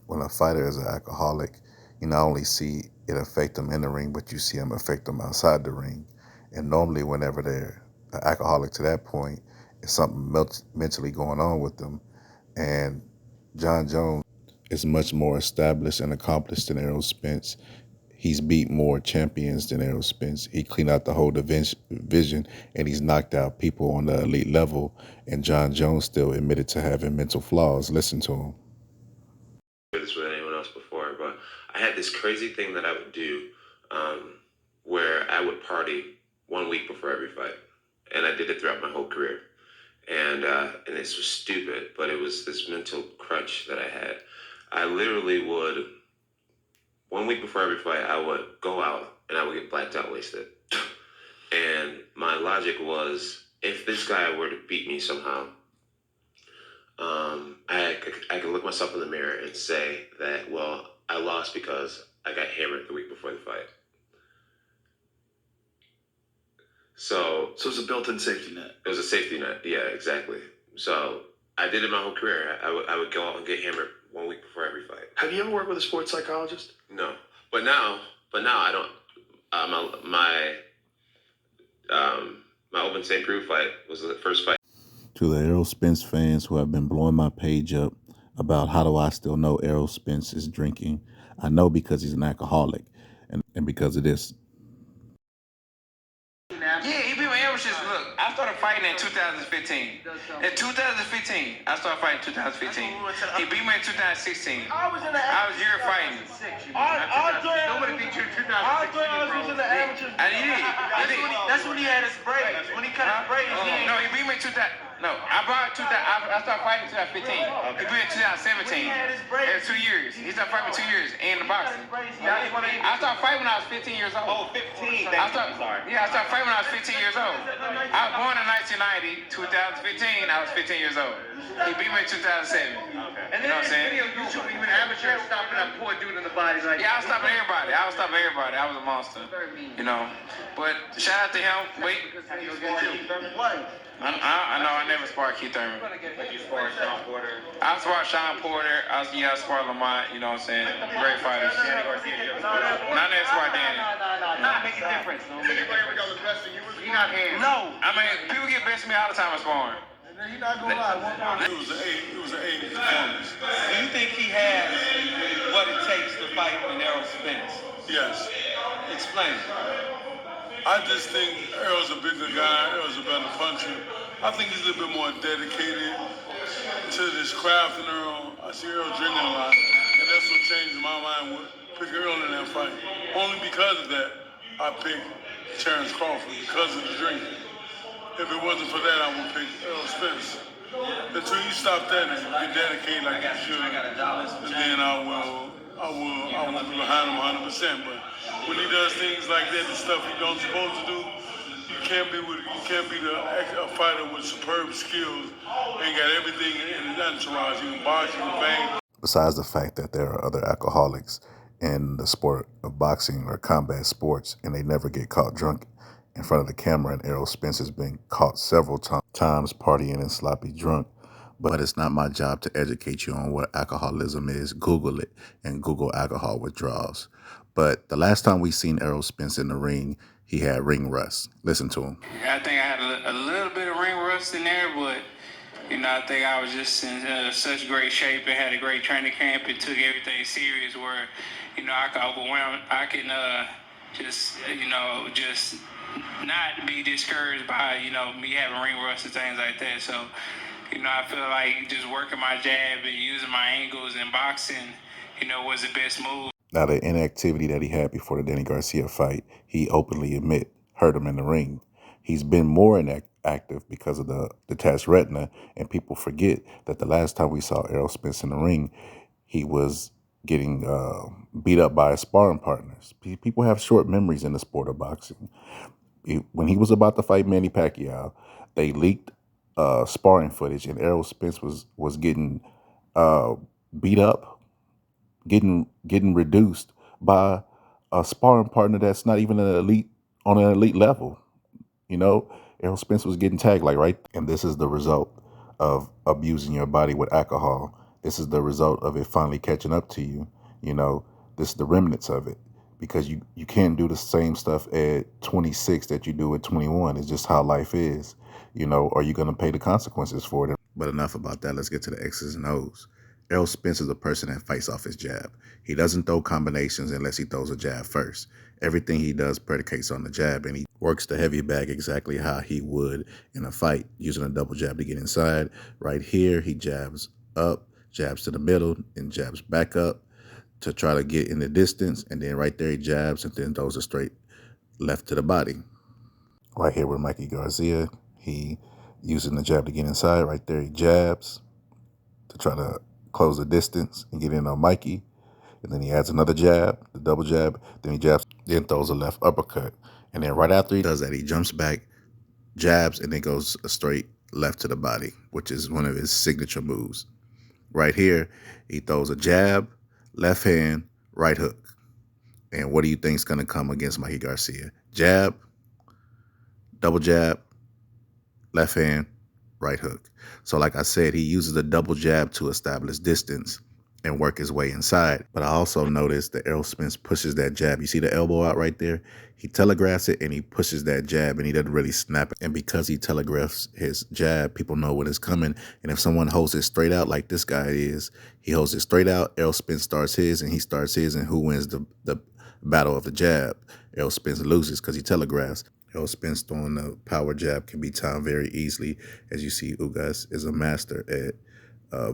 when a fighter is an alcoholic, you not only see it affect them in the ring, but you see them affect them outside the ring. And normally, whenever they're an alcoholic to that point, it's something mentally going on with them. And John Jones is much more established and accomplished than Errol Spence. He's beat more champions than Errol Spence. He cleaned out the whole division, and he's knocked out people on the elite level. And John Jones still admitted to having mental flaws. Listen to him. This with anyone else before, but I had this crazy thing that I would do where I would party 1 week before every fight, and I did it throughout my whole career. And this was stupid, but it was this mental crutch that I had. I literally would, 1 week before every fight, I would go out and I would get blacked out wasted. And my logic was, if this guy were to beat me somehow, I could look myself in the mirror and say that, well, I lost because I got hammered the week before the fight. So it's a built-in safety net. It was a safety net, yeah, exactly. So I did it my whole career. I would go out and get hammered 1 week before every fight. Have you ever worked with a sports psychologist? No, but now I don't. My Open St. Preux fight was the first fight. To the Errol Spence fans who have been blowing my page up about how do I still know Errol Spence is drinking, I know because he's an alcoholic, and because of this. Yeah, he beat my amateurs. Look, I started fighting in 2015. In 2015, I started fighting in 2015. He beat me in 2016. I was year fighting. Nobody beat you in 2016. I did. That's when he had his braids. When he cut his braids, no, he beat me in 2000. No, I started fighting in 2015. He beat me in 2017. In 2 years. He started fighting for 2 years in the boxing. I started fighting when I was 15 years old. Oh, 15. I started fighting when I was 15 years old. I was born in 1990. 2015, I was 15 years old. He beat me in 2007. And then in this video, you showed me when amateur stopping that poor dude in the body. Like, yeah, I was stopping everybody. I was a monster. You know. But shout out to him. Wait. I know I never sparred Keith Thurman. You sparred Sean Porter. I sparred Sean Porter. I sparred Lamont. You know what I'm saying? Great fighters. Danny Garcia. Not never sparred Danny. Nah, make a difference. You're not here. No. I mean, people get best of me all the time in sparring. You're not gonna lie. It was an A performance. Do you think he has what it takes to fight an Errol Spence? Yes. Explain. I just think Errol's a bigger guy. Errol's a better puncher. I think he's a little bit more dedicated to this craft than Errol. I see Errol drinking a lot, and that's what changed my mind with picking Errol in that fight. Only because of that, I picked Terrence Crawford, because of the drinking. If it wasn't for that, I would pick Errol Spence. Until you stop that and get dedicated like you should, and then I will be behind him 100%. But when he does things like that, the stuff he don't supposed to do, you can't be a fighter with superb skills and got everything in his entourage. You can box, you can bang. Besides the fact that there are other alcoholics in the sport of boxing or combat sports, and they never get caught drunk in front of the camera, and Errol Spence has been caught several times partying and sloppy drunk. But it's not my job to educate you on what alcoholism is. Google it and Google alcohol withdrawals. But the last time we seen Errol Spence in the ring, he had ring rust. Listen to him. I think I had a little bit of ring rust in there, but I think I was just in such great shape and had a great training camp and took everything serious where, I could overwhelm. I can just not be discouraged by, me having ring rust and things like that. So, I feel like just working my jab and using my angles and boxing, was the best move. Now, the inactivity that he had before the Danny Garcia fight, he openly hurt him in the ring. He's been more inactive because of the detached retina, and people forget that the last time we saw Errol Spence in the ring, he was getting beat up by his sparring partners. People have short memories in the sport of boxing. When he was about to fight Manny Pacquiao, they leaked sparring footage, and Errol Spence was getting beat up, getting reduced by a sparring partner that's not even on an elite level. Errol Spence was getting tagged right. And this is the result of abusing your body with alcohol. This is the result of it finally catching up to you. You know, this is the remnants of it, because you can't do the same stuff at 26 that you do at 21. It's just how life is, you know, or you're going to pay the consequences for it. But enough about that. Let's get to the X's and O's. Errol Spence is a person that fights off his jab. He doesn't throw combinations unless he throws a jab first. Everything he does predicates on the jab, and he works the heavy bag exactly how he would in a fight, using a double jab to get inside. Right here, he jabs up, jabs to the middle, and jabs back up to try to get in the distance. And then right there, he jabs and then throws a straight left to the body. Right here with Mikey Garcia, he using the jab to get inside. Right there, he jabs to try to close the distance and get in on Mikey. And then he adds another jab, the double jab. Then he jabs, then throws a left uppercut. And then right after he does that, he jumps back, jabs, and then goes a straight left to the body, which is one of his signature moves. Right here, he throws a jab, left hand, right hook. And what do you think is going to come against Mikey Garcia? Jab, double jab, left hand, right hook. So like I said, he uses a double jab to establish distance and work his way inside. But I also noticed that Errol Spence pushes that jab. You see the elbow out right there? He telegraphs it and he pushes that jab, and he doesn't really snap it. And because he telegraphs his jab, people know what is coming. And if someone holds it straight out like this guy is, he holds it straight out, Errol Spence starts his, and he starts his, and who wins the battle of the jab? Errol Spence loses because he telegraphs. Errol Spence throwing the power jab can be timed very easily. As you see, Ugas is a master at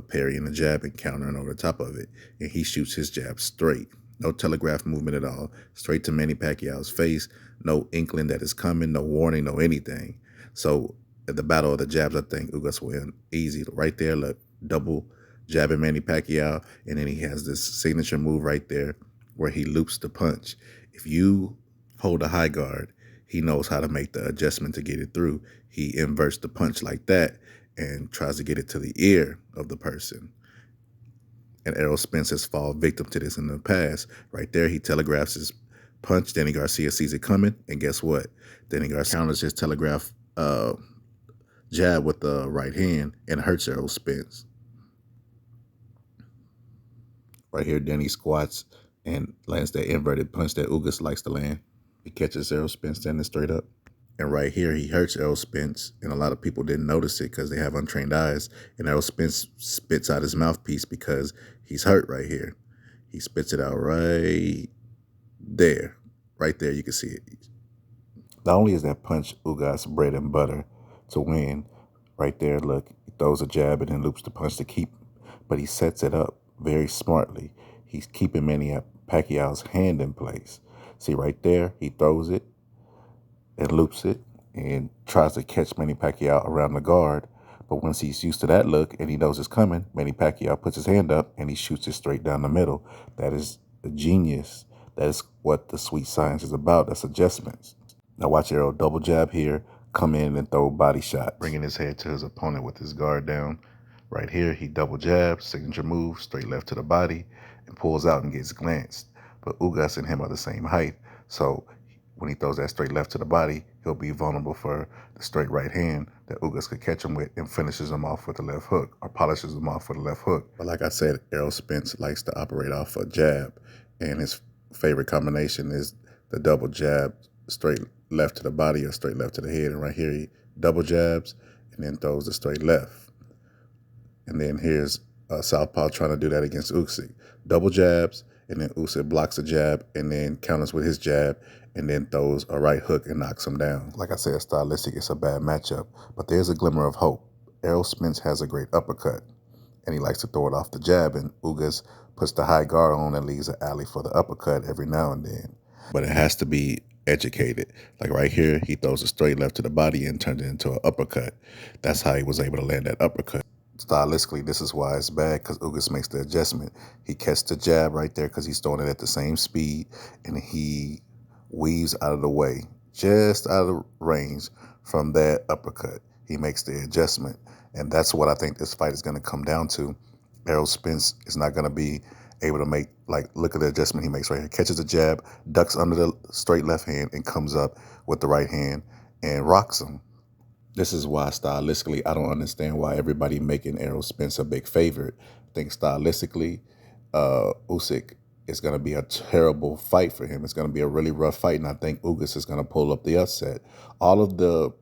parrying the jab and countering over the top of it. And he shoots his jab straight. No telegraph movement at all. Straight to Manny Pacquiao's face. No inkling that it's coming. No warning. No anything. So at the battle of the jabs, I think Ugas win easy. Right there, look, double jabbing Manny Pacquiao. And then he has this signature move right there where he loops the punch. If you hold a high guard, he knows how to make the adjustment to get it through. He inverts the punch like that and tries to get it to the ear of the person. And Errol Spence has fallen victim to this in the past. Right there, he telegraphs his punch. Danny Garcia sees it coming, and guess what? Danny Garcia counters his telegraph jab with the right hand and hurts Errol Spence. Right here, Danny squats and lands that inverted punch that Ugas likes to land. He catches Errol Spence standing straight up. And right here, he hurts Errol Spence, and a lot of people didn't notice it because they have untrained eyes. And Errol Spence spits out his mouthpiece because he's hurt right here. He spits it out right there. Right there, you can see it. Not only is that punch Ugas bread and butter to win, right there, look, he throws a jab and then loops the punch to keep, but he sets it up very smartly. He's keeping Manny Pacquiao's hand in place. See right there, he throws it and loops it and tries to catch Manny Pacquiao around the guard. But once he's used to that look and he knows it's coming, Manny Pacquiao puts his hand up and he shoots it straight down the middle. That is the genius. That is what the sweet science is about. That's adjustments. Now watch Errol double jab here, come in and throw body shot, bringing his head to his opponent with his guard down. Right here, he double jabs, signature move, straight left to the body, and pulls out and gets glanced. But Ugas and him are the same height, so when he throws that straight left to the body, he'll be vulnerable for the straight right hand that Ugas could catch him with and finishes him off with the left hook or polishes him off with the left hook. But like I said, Errol Spence likes to operate off a jab, and his favorite combination is the double jab, straight left to the body or straight left to the head. And right here, he double jabs and then throws the straight left. And then here's Southpaw trying to do that against Usyk. Double jabs, and then Usyk blocks the jab and then counters with his jab and then throws a right hook and knocks him down. Like I said, stylistic, it's a bad matchup, but there's a glimmer of hope. Errol Spence has a great uppercut, and he likes to throw it off the jab, and Ugas puts the high guard on and leaves an alley for the uppercut every now and then. But it has to be educated. Like right here, he throws a straight left to the body and turns it into an uppercut. That's how he was able to land that uppercut. Stylistically, this is why it's bad, because Ugas makes the adjustment. He catches the jab right there because he's throwing it at the same speed, and he weaves out of the way, just out of range from that uppercut. He makes the adjustment, and that's what I think this fight is going to come down to. Errol Spence is not going to be able to make, like, look at the adjustment he makes right here. Catches the jab, ducks under the straight left hand, and comes up with the right hand and rocks him. This is why stylistically I don't understand why everybody making Errol Spence a big favorite. think stylistically, Usyk is going to be a terrible fight for him. It's going to be a really rough fight, and I think Ugas is going to pull up the upset. All of the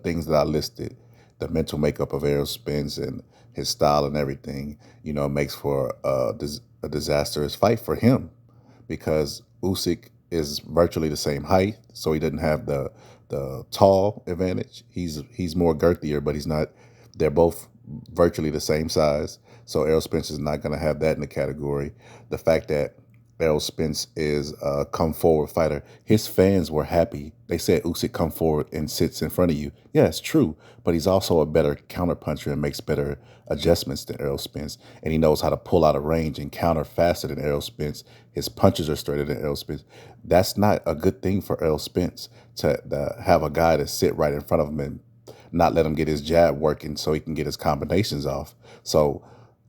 things that I listed, the mental makeup of Errol Spence and his style and everything, makes for a disastrous fight for him because Usyk is virtually the same height, so he doesn't have the tall advantage. He's more girthier, but he's not. They're both virtually the same size, so Errol Spence is not going to have that in the category. The fact that Errol Spence is a come forward fighter, his fans were happy. They said Usyk come forward and sits in front of you. Yeah, it's true, but he's also a better counterpuncher and makes better adjustments than Errol Spence, and he knows how to pull out of range and counter faster than Errol Spence. His punches are straighter than Errol Spence. That's not a good thing for Errol Spence to have a guy to sit right in front of him and not let him get his jab working so he can get his combinations off. So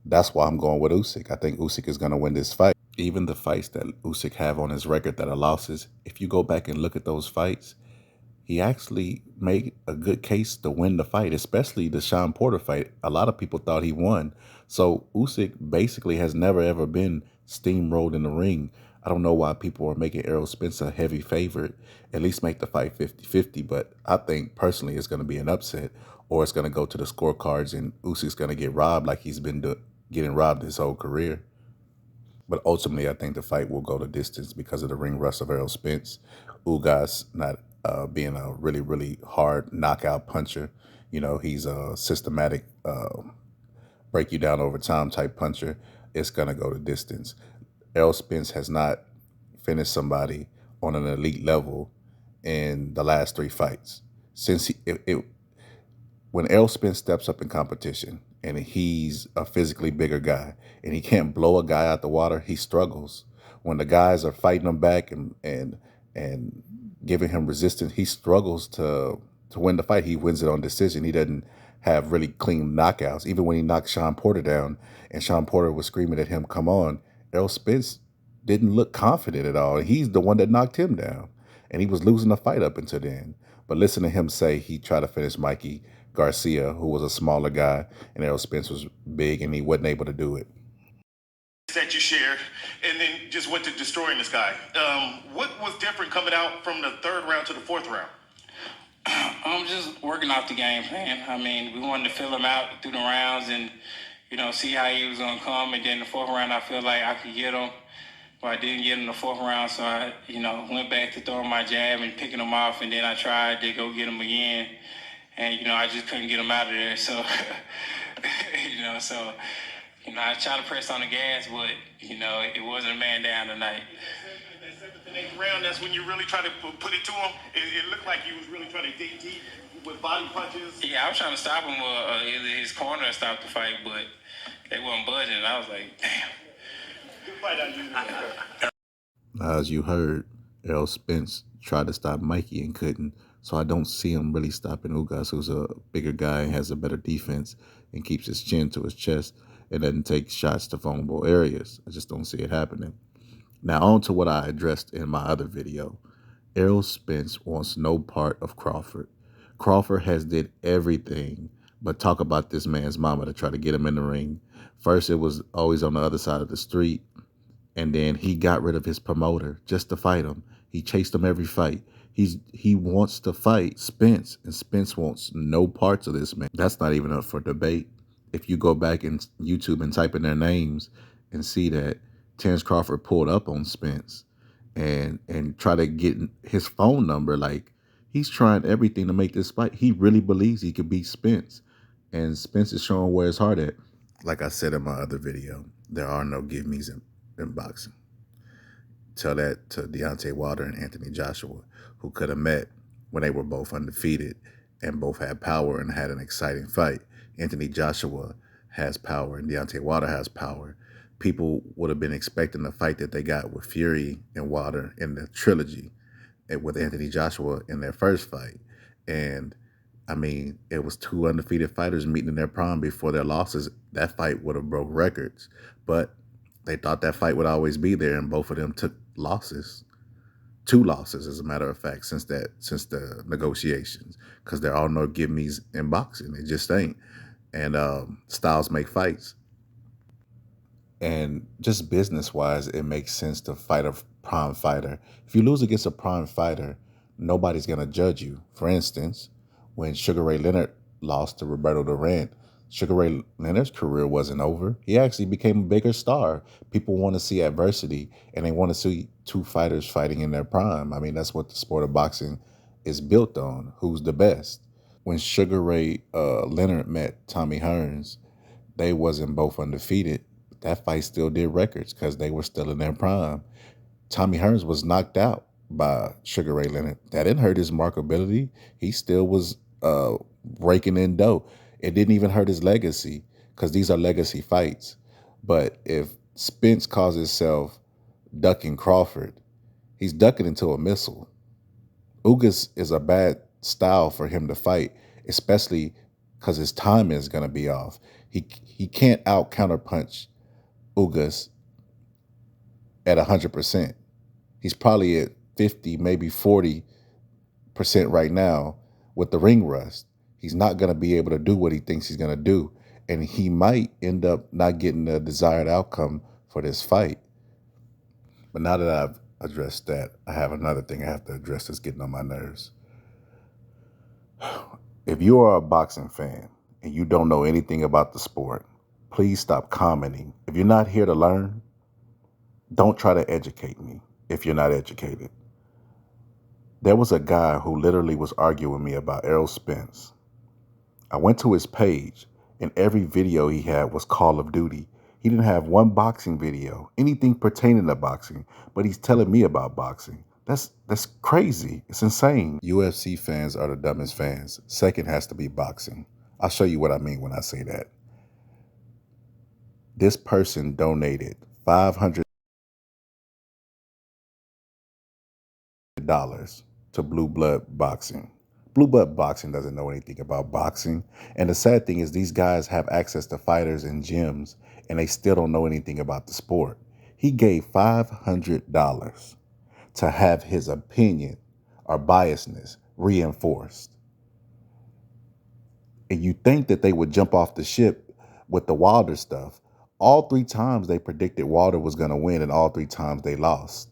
that's why I'm going with Usyk. I think Usyk is going to win this fight. Even the fights that Usyk have on his record that are losses, if you go back and look at those fights, he actually made a good case to win the fight, especially the Sean Porter fight. A lot of people thought he won. So Usyk basically has never, ever been steamrolled in the ring. I don't know why people are making Errol Spence a heavy favorite. At least make the fight 50-50. But I think personally it's going to be an upset, or it's going to go to the scorecards and Usyk's going to get robbed like he's been getting robbed his whole career. But ultimately, I think the fight will go the distance because of the ring rust of Errol Spence. Ugas not being a really, really hard knockout puncher. He's a systematic break you down over time type puncher. It's going to go the distance. Errol Spence has not finished somebody on an elite level in the last 3 fights. Since when Errol Spence steps up in competition and he's a physically bigger guy and he can't blow a guy out the water, he struggles. When the guys are fighting him back and giving him resistance, he struggles to win the fight. He wins it on decision. He doesn't have really clean knockouts. Even when he knocked Sean Porter down and Sean Porter was screaming at him, "Come on," Errol Spence didn't look confident at all. He's the one that knocked him down. And he was losing the fight up until then. But listen to him say he tried to finish Mikey Garcia, who was a smaller guy, and Errol Spence was big, and he wasn't able to do it. That you shared, and then just went to destroying this guy. What was different coming out from the 3rd round to the 4th round? I'm just working off the game plan. I mean, we wanted to fill him out through the rounds and, see how he was going to come. And then the 4th round, I feel like I could get him. But I didn't get him the 4th round, so I, went back to throwing my jab and picking him off. And then I tried to go get him again. And, I just couldn't get him out of there. So, I tried to press on the gas, but, it wasn't a man down tonight. The 7th and 8th round, that's when you really try to put it to him. It looked like you was really trying to dig deep with body punches. Yeah, I was trying to stop him with his corner and stop the fight, but they wasn't budging. I was like, damn. Good fight out you. As you heard, Errol Spence tried to stop Mikey and couldn't. So I don't see him really stopping Ugas, who's a bigger guy and has a better defense and keeps his chin to his chest and doesn't take shots to vulnerable areas. I just don't see it happening. Now on to what I addressed in my other video. Errol Spence wants no part of Crawford. Crawford has did everything but talk about this man's mama to try to get him in the ring. First, it was always on the other side of the street. And then he got rid of his promoter just to fight him. He chased him every fight. He wants to fight Spence, and Spence wants no parts of this man. That's not even up for debate. If you go back in YouTube and type in their names and see that Terrence Crawford pulled up on Spence and try to get his phone number, like he's trying everything to make this fight. He really believes he could beat Spence, and Spence is showing where his heart at. Like I said in my other video, there are no give-me's in boxing. Tell that to Deontay Wilder and Anthony Joshua, who could have met when they were both undefeated and both had power and had an exciting fight. Anthony Joshua has power and Deontay Wilder has power. People would have been expecting the fight that they got with Fury and Wilder in the trilogy and with Anthony Joshua in their first fight. And I mean, it was 2 undefeated fighters meeting in their prime before their losses. That fight would have broke records. But they thought that fight would always be there, and both of them took losses. 2 losses, as a matter of fact, since the negotiations, because there are no give-me's in boxing. It just ain't. And styles make fights. And just business wise, it makes sense to fight a prime fighter. If you lose against a prime fighter, nobody's going to judge you. For instance, when Sugar Ray Leonard lost to Roberto Durant, Sugar Ray Leonard's career wasn't over. He actually became a bigger star. People want to see adversity, and they want to see two fighters fighting in their prime. I mean, that's what the sport of boxing is built on. Who's the best? When Sugar Ray Leonard met Tommy Hearns, they wasn't both undefeated. That fight still did records because they were still in their prime. Tommy Hearns was knocked out by Sugar Ray Leonard. That didn't hurt his markability. He still was raking in dough. It didn't even hurt his legacy because these are legacy fights. But if Spence calls himself ducking Crawford, he's ducking into a missile. Ugas is a bad style for him to fight, especially because his timing is going to be off. He can't out counterpunch Ugas at 100%. He's probably at 50, maybe 40% right now with the ring rust. He's not going to be able to do what he thinks he's going to do. And he might end up not getting the desired outcome for this fight. But now that I've addressed that, I have another thing I have to address that's getting on my nerves. If you are a boxing fan and you don't know anything about the sport, please stop commenting. If you're not here to learn, don't try to educate me if you're not educated. There was a guy who literally was arguing with me about Errol Spence. I went to his page, and every video he had was Call of Duty. He didn't have one boxing video, anything pertaining to boxing, but he's telling me about boxing. That's crazy. It's insane. UFC fans are the dumbest fans. Second has to be boxing. I'll show you what I mean when I say that. This person donated $500 to Blue Blood Boxing. Blue Blood Boxing doesn't know anything about boxing. And the sad thing is these guys have access to fighters and gyms, and they still don't know anything about the sport. He gave $500 to have his opinion or biasness reinforced. And you think that they would jump off the ship with the Wilder stuff. All 3 times they predicted Wilder was going to win, and all 3 times they lost.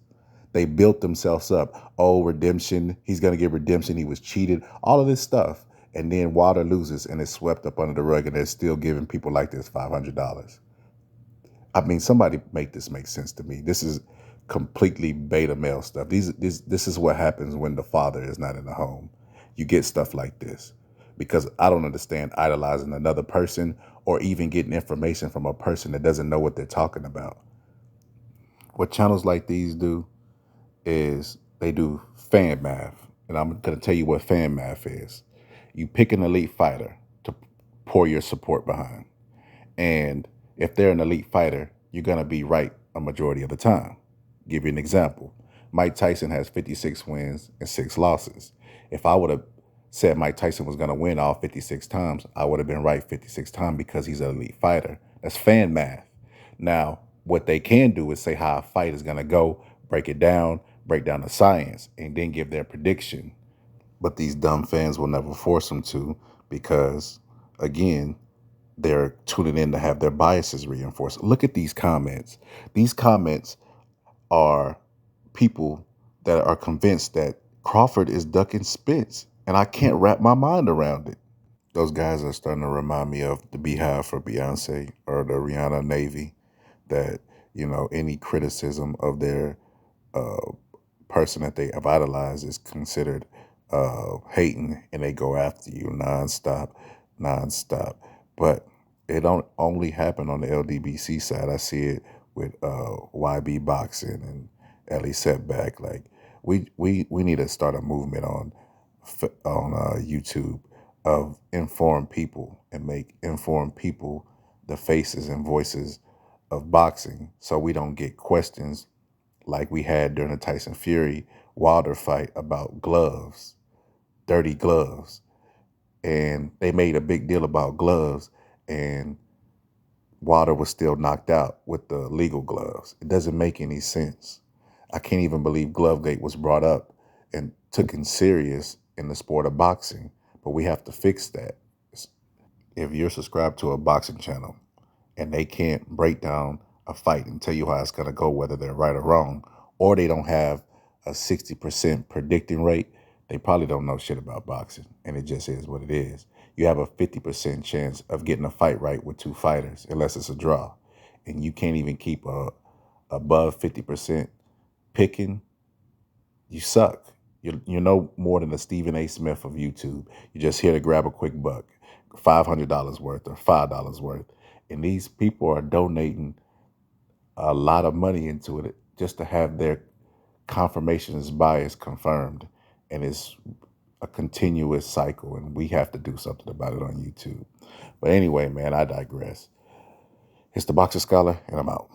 They built themselves up. Oh, redemption. He's going to get redemption. He was cheated. All of this stuff. And then Wilder loses, and it's swept up under the rug, and they're still giving people like this $500. I mean, somebody make this make sense to me. This is completely beta male stuff. This is what happens when the father is not in the home. You get stuff like this. Because I don't understand idolizing another person or even getting information from a person that doesn't know what they're talking about. What channels like these do is they do fan math. And I'm going to tell you what fan math is. You pick an elite fighter to pour your support behind. And if they're an elite fighter, you're going to be right a majority of the time. Give you an example. Mike Tyson has 56 wins and 6 losses. If I would have said Mike Tyson was going to win all 56 times, I would have been right 56 times because he's an elite fighter. That's fan math. Now, what they can do is say how a fight is going to go, break down the science, and then give their prediction. But these dumb fans will never force them to because, again, they're tuning in to have their biases reinforced. Look at these comments. These comments are people that are convinced that Crawford is ducking Spence, and I can't wrap my mind around it. Those guys are starting to remind me of the Beehive for Beyonce or the Rihanna Navy, that, any criticism of their person that they have idolized is considered hating, and they go after you nonstop. But it don't only happen on the LDBC side. I see it with YB Boxing and Ellie Setback. Like we need to start a movement on YouTube of informed people and make informed people the faces and voices of boxing, so we don't get questions like we had during the Tyson Fury Wilder fight about gloves, dirty gloves. And they made a big deal about gloves, and Wilder was still knocked out with the legal gloves. It doesn't make any sense. I can't even believe Glovegate was brought up and taken serious in the sport of boxing, but we have to fix that. If you're subscribed to a boxing channel and they can't break down a fight and tell you how it's going to go, whether they're right or wrong, or they don't have a 60% predicting rate, they probably don't know shit about boxing, and it just is what it is. You have a 50% chance of getting a fight right with two fighters, unless it's a draw, and you can't even keep above 50% picking. You suck. You're no more than a Stephen A. Smith of YouTube. You're just here to grab a quick buck, $500 worth or $5 worth, and these people are donating a lot of money into it just to have their confirmations bias confirmed. And it's a continuous cycle, and we have to do something about it on YouTube. But anyway, man, I digress. It's the Boxer Scholar, and I'm out.